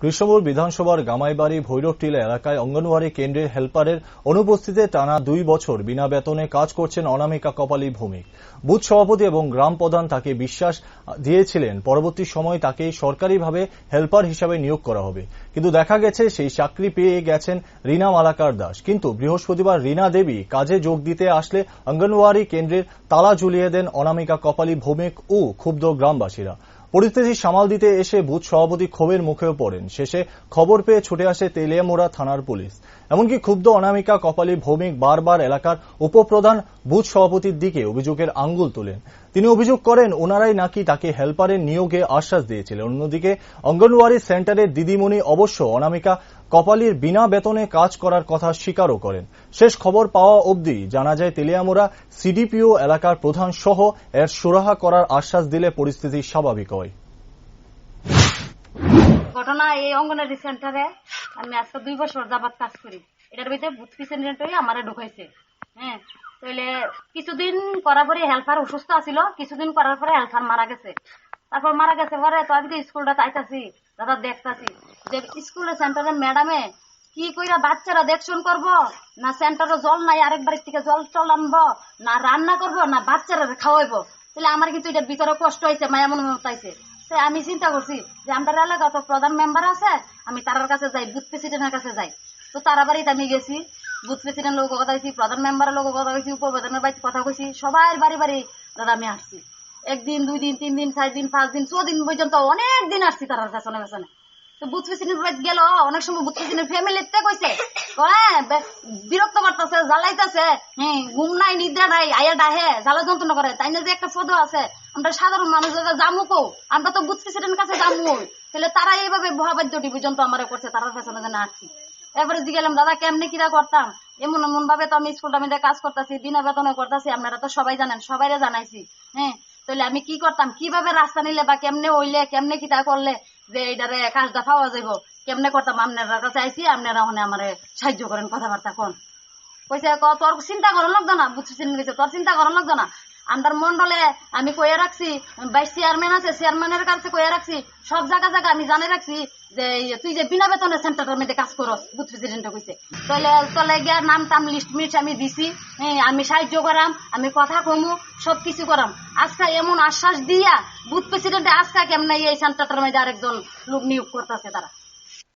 কৃষ্ণপুর বিধানসভার গামাইবাড়ি ভৈরবটিলা এলাকায় অঙ্গনওয়াড়ি কেন্দ্রের হেল্পারের অনুপস্থিতিতে টানা 2 বছর বিনা বেতনে কাজ করছেন অনামিকা কপালী ভৌমিক। বুথ সভাপতি এবং গ্রাম প্রধান তাকে বিশ্বাস দিয়েছিলেন পরবর্তী সময় তাকে সরকারিভাবে হেল্পার হিসাবে নিয়োগ করা হবে, কিন্তু দেখা গেছে সেই চাকরি পেয়ে গেছেন রীনা মালাকার দাস। কিন্তু বৃহস্পতিবার রীনা দেবী কাজে যোগ দিতে আসলে অঙ্গনওয়াড়ি কেন্দ্রের তালা ঝুলিয়ে দেন অনামিকা কপালী ভৌমিক ও ক্ষুব্ধ গ্রামবাসীরা। পরিস্থিতি সামাল দিতে এসে বুথ সভাপতি ক্ষোভের মুখেও পড়েন। শেষে খবর পেয়ে ছুটে আসে তেলিয়ামুড়া থানার পুলিশ। এমনকি ক্ষুব্ধ অনামিকা কপালী ভৌমিক বারবার এলাকার উপপ্রধান বুথ সভাপতির দিকে অভিযোগের আঙ্গুল তোলেন। তিনি অভিযোগ করেন ওনারাই নাকি তাকে হেল্পারের নিয়োগে আশ্বাস দিয়েছিলেন। অন্যদিকে অঙ্গনওয়াড়ি সেন্টারের দিদিমণি অবশ্য অনামিকা কপালীর বিনা বেতনে কাজ করার কথা স্বীকারও করেন। শেষ খবর পাওয়া অবধি জানা যায় তেলিয়ামুড়া সিডিপিও এলাকার প্রধান সহ এর সুরাহা করার আশ্বাস দিলে পরিস্থিতি স্বাভাবিক হয়। ঘটনা এই অঙ্গনওয়াড়ি সেন্টারে আমি আজকে 2 বছর যাবত কাজ করি। এটার ভিতরে বুথ প্রেসিডেন্ট হয়ে আমারে ঢুকাইছে। হ্যাঁ, তাইলে কিছুদিন করার পরে হেল্পার অসুস্থ আছিল, কিছুদিন করার পরে হেল্পার মারা গেছে। তারপর মারা গেছে পরে তো আমি স্কুলটা চাইতাছি, দাদা দেখতাছি যে স্কুলের সেন্টারে ম্যাডামে কি কইরা বাচ্চারা দেখশন করব না, সেন্টারে জল নাই আরেকবার থেকে জল আনবো না, রান্না করব না বাচ্চারা খাওয়াইবো। তাহলে আমার কিন্তু এটার ভিতরে কষ্ট হয়েছে, মায়া মনে হইছে। আমি চিন্তা করছি যে আমাদের এলাকা তো প্রধান মেম্বার আছে, আমি তার কাছে যাই, বুথ প্রেসিডেন্টের কাছে যাই। তো তারা বাড়িতে আমি গেছি, বুথ প্রেসিডেন্ট লোক কথা কইছি, প্রধান মেম্বারের লোক কথা কইছি, উপপ্রধানের বাড়িতে কথা কইছি, সবাই বাড়ি বাড়ি দাদা আমি আসছি। 1 দিন 2 দিন 3 দিন 4 দিন 5 দিন 6 দিন পর্যন্ত অনেক দিন আসছি তার পেছনে পেছনে। তো বুথ প্রেসিডেন্ট বাড়িতে গেল, অনেক সময় বুথ প্রেসিডেন্ট ফ্যামিলিতে কইছে বিরক্ত করতেছে, জ্বালাইতেছে, হ্যাঁ ঘুম নাই নিদ্রা নাই, আয়া ডাহে জ্বালা যন্ত্রণা করে। তাই না যে একটা পদ আছে, আমরা সাধারণ মানুষ জামু কো, আমরা তো বুথ প্রেসিডেন্টের কাছে জামু। তাহলে তারা এইভাবে মহাবাদ্যটি পর্যন্ত আমার করছে, তার পেছনে যেন আসছি। এবারে জিগেলাম দাদা কেমনে কিরা করতাম, এমন এমন ভাবে তো আমি স্কুলটা মধ্যে কাজ করতেছি, বিনা বেতনে করতেছি, আপনারা তো সবাই জানেন, সবাইরে জানাইছি। হ্যাঁ, তাহলে আমি কি করতাম, কিভাবে রাস্তা নিলে বা কেমনে হইলে কেমনে কিতা করলে যে এইটারে কাজটা পাওয়া যাইব, কেমনে করতাম আপনারা কাছে আইসি, আপনারা ওখানে আমার সাহায্য করেন, কথাবার্তা কোন। কইছে তোর চিন্তা করার লাগতো না, বুঝছিস তোর চিন্তা করার লাগতো না। আমার মন্ডলে আমি কইয়া রাখছি, 22 চেয়ারম্যান আছে, চেয়ারম্যানের কাছে কইয়া রাখছি, সব জায়গা আমি জানে রাখছি যে তুই যে বিনা বেতনে সেন্টারের মধ্যে কাজ করস, বুথ প্রেসিডেন্ট কইছে। তাহলে গিয়া নাম টাম লিস্ট আমি দিছি, আমি সাহায্য করাম, আমি কথা কমু, সবকিছু করাম। আজকে এমন আশ্বাস দিয়া বুথ প্রেসিডেন্ট আজকে কেমন এই সেন্টারের মধ্যে আরেকজন লোক নিয়োগ করতেছে তারা।